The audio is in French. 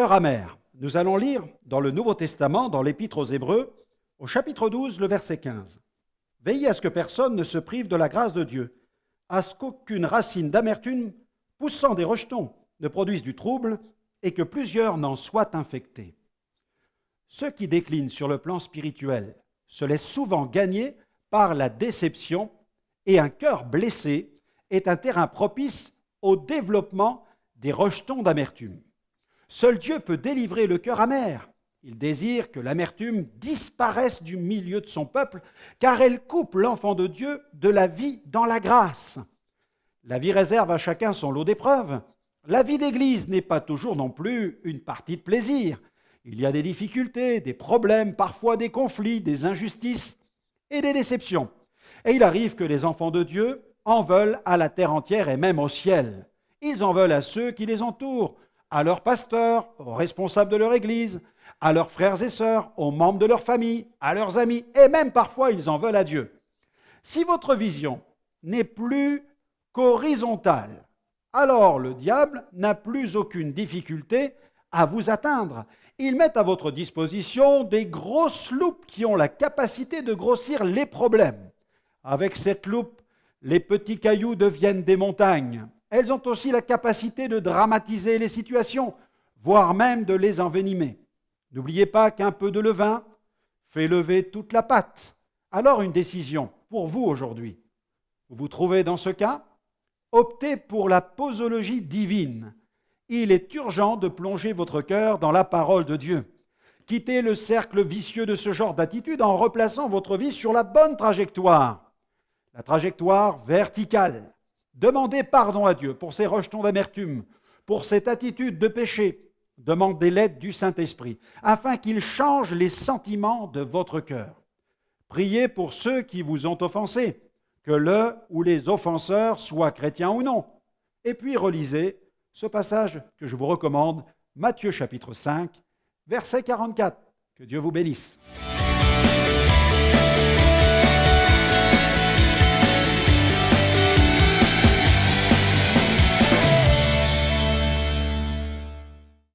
cœur amer. Nous allons lire dans le Nouveau Testament, dans l'Épître aux Hébreux, au chapitre 12, le verset 15. Veillez à ce que personne ne se prive de la grâce de Dieu, à ce qu'aucune racine d'amertume poussant des rejetons ne produise du trouble et que plusieurs n'en soient infectés. Ceux qui déclinent sur le plan spirituel se laissent souvent gagner par la déception et un cœur blessé est un terrain propice au développement des rejetons d'amertume. Seul Dieu peut délivrer le cœur amer. Il désire que l'amertume disparaisse du milieu de son peuple, car elle coupe l'enfant de Dieu de la vie dans la grâce. La vie réserve à chacun son lot d'épreuves. La vie d'Église n'est pas toujours non plus une partie de plaisir. Il y a des difficultés, des problèmes, parfois des conflits, des injustices et des déceptions. Et il arrive que les enfants de Dieu en veulent à la terre entière et même au ciel. Ils en veulent à ceux qui les entourent, à leurs pasteurs, aux responsables de leur Église, à leurs frères et sœurs, aux membres de leur famille, à leurs amis, et même parfois ils en veulent à Dieu. Si votre vision n'est plus qu'horizontale, alors le diable n'a plus aucune difficulté à vous atteindre. Il met à votre disposition des grosses loupes qui ont la capacité de grossir les problèmes. Avec cette loupe, les petits cailloux deviennent des montagnes. Elles ont aussi la capacité de dramatiser les situations, voire même de les envenimer. N'oubliez pas qu'un peu de levain fait lever toute la pâte. Alors une décision pour vous aujourd'hui. Vous vous trouvez dans ce cas? Optez pour la posologie divine. Il est urgent de plonger votre cœur dans la parole de Dieu. Quittez le cercle vicieux de ce genre d'attitude en replaçant votre vie sur la bonne trajectoire. La trajectoire verticale. Demandez pardon à Dieu pour ces rejetons d'amertume, pour cette attitude de péché. Demandez l'aide du Saint-Esprit, afin qu'il change les sentiments de votre cœur. Priez pour ceux qui vous ont offensés, que le ou les offenseurs soient chrétiens ou non. Et puis relisez ce passage que je vous recommande, Matthieu chapitre 5, verset 44. Que Dieu vous bénisse.